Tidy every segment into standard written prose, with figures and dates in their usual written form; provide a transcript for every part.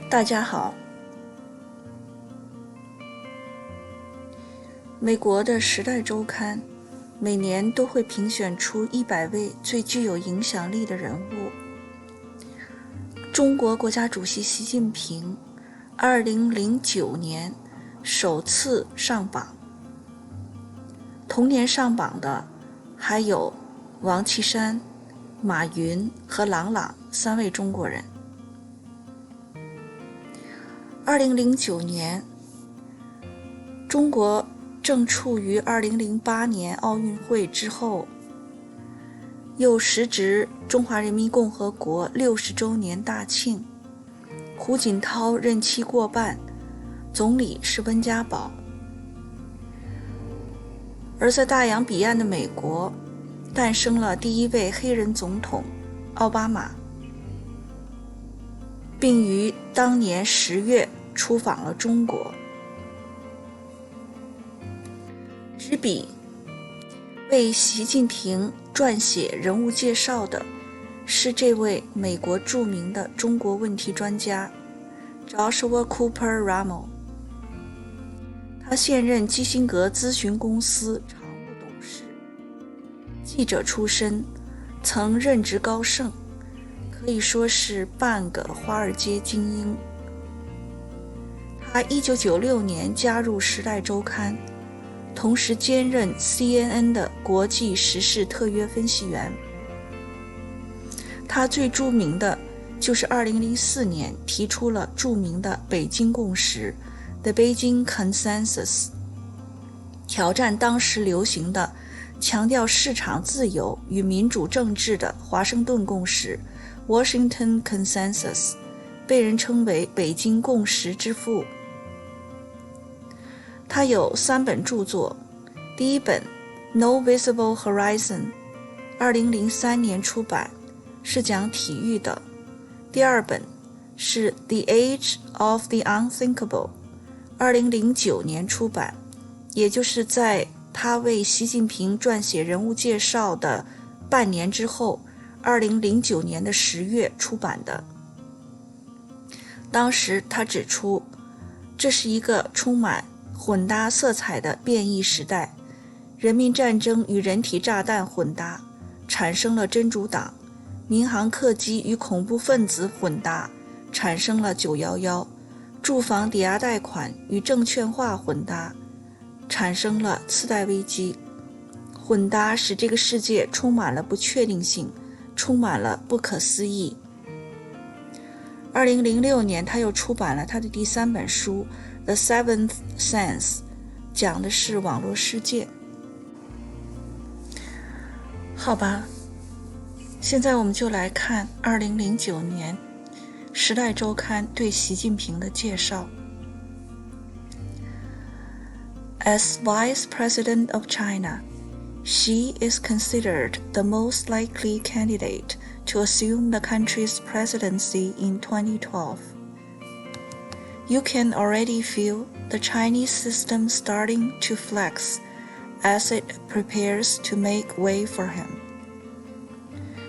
大家好。美国的《时代周刊》每年都会评选出100位最具有影响力的人物。中国国家主席习近平2009年首次上榜，同年上榜的还有王岐山、马云和郎朗3位中国人。2009年，中国正处于2008年奥运会之后，又时值中华人民共和国60周年大庆，胡锦涛任期过半，总理是温家宝。而在大洋彼岸的美国，诞生了第一位黑人总统奥巴马，并于当年10月出访了中国。执笔为习近平撰写人物介绍的是这位美国著名的中国问题专家 Joshua Cooper Ramo。 他现任基辛格咨询公司常务董事，记者出身，曾任职高盛，可以说是半个华尔街精英。他1996年加入《时代周刊》，同时兼任 CNN 的国际时事特约分析员。他最著名的就是2004年提出了著名的北京共识 The Beijing Consensus， 挑战当时流行的强调市场自由与民主政治的华盛顿共识 Washington Consensus， 被人称为北京共识之父。他有3本著作，第一本 No Visible Horizon 2003年出版，是讲体育的。第二本是 The Age of the Unthinkable 2009年出版，也就是在他为习近平撰写人物介绍的半年之后，2009年的10月出版的。当时他指出，这是一个充满混搭色彩的变异时代，人民战争与人体炸弹混搭，产生了真主党；民航客机与恐怖分子混搭，产生了911；住房抵押贷款与证券化混搭，产生了次贷危机。混搭使这个世界充满了不确定性，充满了不可思议。2006年，他又出版了他的第3本书The Seventh Sense， 讲的是网络世界。好吧，现在我们就来看2009年《时代周刊》对习近平的介绍。As Vice President of China, Xi is considered the most likely candidate to assume the country's presidency in 2012.You can already feel the Chinese system starting to flex as it prepares to make way for him.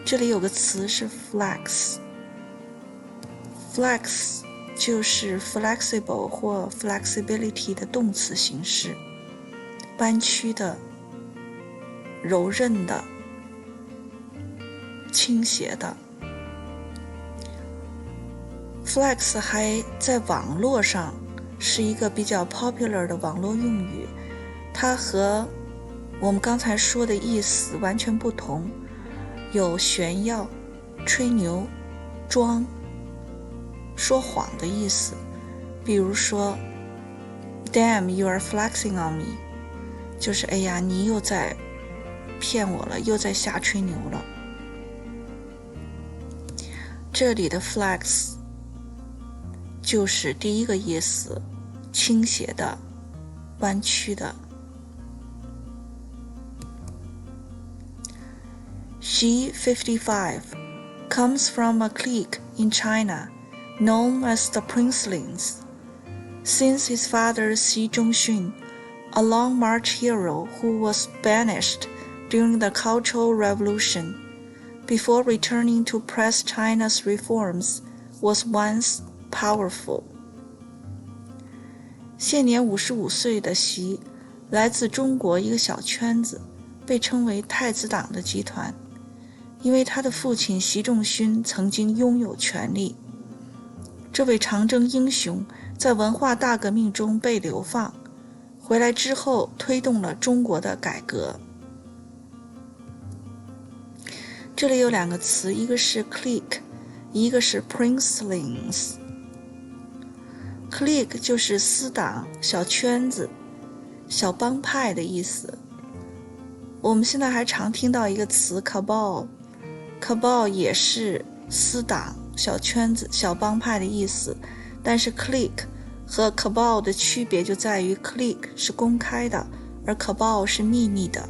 这里有个词是 flex，flex 就是 flexible 或 flexibility 的动词形式，弯曲的、柔韧的、倾斜的。Flex 还在网络上是一个比较 popular 的网络用语，它和我们刚才说的意思完全不同，有炫耀、吹牛、装、说谎的意思。比如说 Damn, you are flexing on me， 就是哎呀，你又在骗我了，又在瞎吹牛了。这里的 flex就是第一个意思，倾斜的、弯曲的。Xi 55 comes from a clique in China known as the Princelings. Since his father Xi Zhongxun, a Long March hero who was banished during the Cultural Revolution, before returning to press China's reforms, was once powerful。现年55岁的习来自中国一个小圈子，被称为太子党的集团，因为他的父亲习仲勋曾经拥有权力。这位长征英雄在文化大革命中被流放，回来之后推动了中国的改革。这里有两个词，一个是 clique， 一个是 princelings。clique 就是私党、小圈子、小帮派的意思。我们现在还常听到一个词 cabal 也是私党、小圈子、小帮派的意思，但是 clique 和 cabal 的区别就在于 clique 是公开的，而 cabal 是秘密的。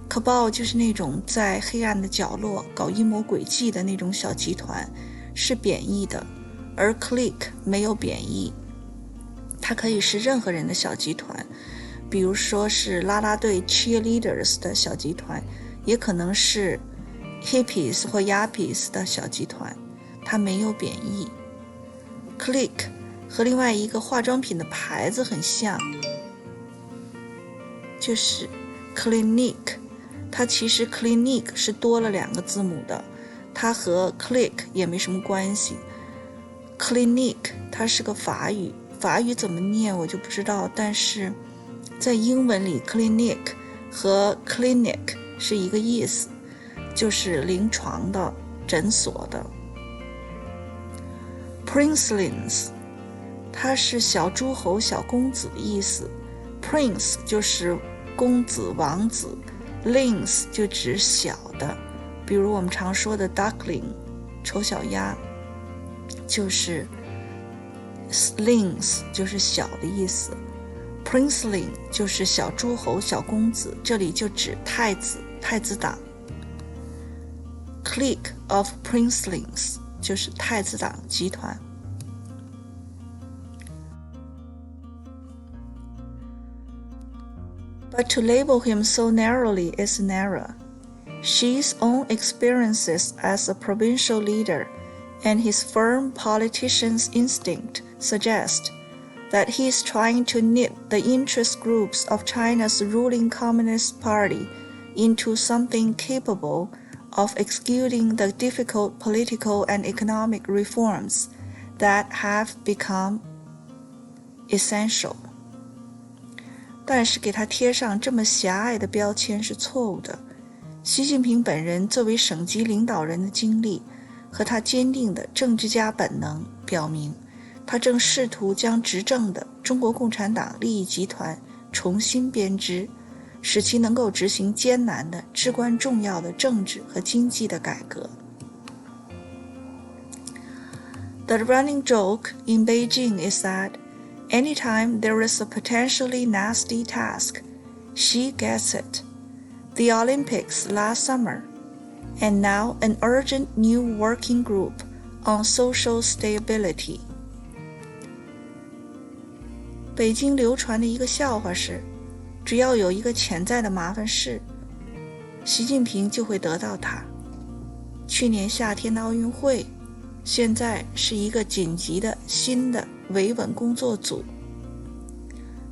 cabal 就是那种在黑暗的角落搞阴谋诡计的那种小集团，是贬义的，而 clique 没有贬义，它可以是任何人的小集团，比如说是啦啦队 cheerleaders 的小集团，也可能是 hippies 或 yuppies 的小集团，它没有贬义。clique 和另外一个化妆品的牌子很像，就是 Clinique， 它其实 Clinique 是多了2个字母的，它和 clique 也没什么关系。Clinique 它是个法语，法语怎么念我就不知道，但是在英文里 Clinique 和 Clinic 是一个意思，就是临床的、诊所的。Princelings 它是小诸侯、小公子的意思， Prince 就是公子、王子， Lings 就指小的，比如我们常说的 duckling 丑小鸭，就是 Lings 就是小的意思， Princeling 就是小诸侯、小公子，这里就指太子、太子党。 Clique of Princelings 就是太子党集团。But to label him so narrowly is an error. Xi's own experiences as a provincial leader and his firm politician's instinct suggest that he is trying to knit the interest groups of China's ruling Communist Party into something capable of executing the difficult political and economic reforms that have become essential. 但是给他贴上这么狭隘的标签是错误的。习近平本人作为省级领导人的经历和他坚定的政治家本能表明，他正试图将执政的中国共产党利益集团重新编织，使其能够执行艰难的、至关重要的政治和经济的改革。The running joke in Beijing is that anytime there is a potentially nasty task, Xi gets it. The Olympics last summer, and now an urgent new working group on social stability. 北京流传的一个笑话是，只要有一个潜在的麻烦事，习近平就会得到它。去年夏天的奥运会，现在是一个紧急的新的维稳工作组。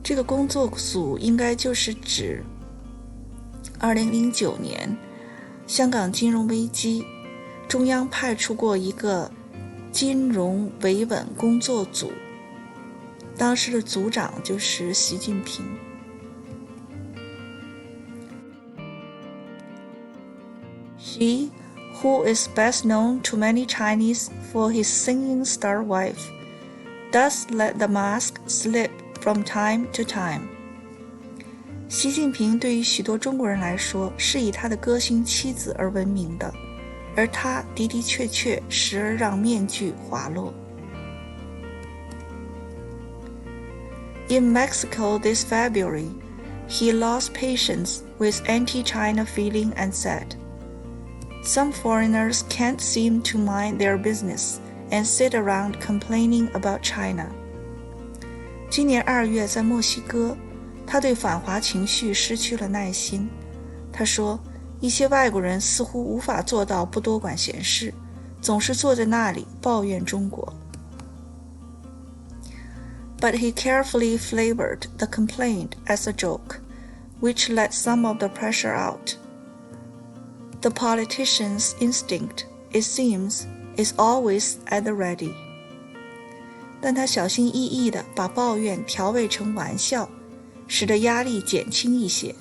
这个工作组应该就是指2009年香港金融危机，中央派出过一个金融维稳工作组，当时的组长就是习近平。Xi, who is best known to many Chinese for his singing star wife, does let the mask slip from time to time. 习近平对于许多中国人来说是以他的歌星妻子而闻名的，而他的的确确时而让面具滑落。In Mexico this February, he lost patience with anti-China feeling and said, "Some foreigners can't seem to mind their business and sit around complaining about China." 今年2月在墨西哥，他对反华情绪失去了耐心。他说，一些外国人似乎无法做到不多管闲事，总是坐在那里抱怨中国。but he carefully flavored the complaint as a joke, which let some of the pressure out. The politician's instinct, it seems, is always at the ready. 但他小心翼翼地把抱怨调味成玩笑，使得压力减轻一些。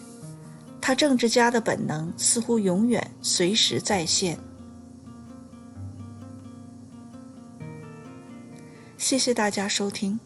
他政治家的本能似乎永远随时在线。谢谢大家收听。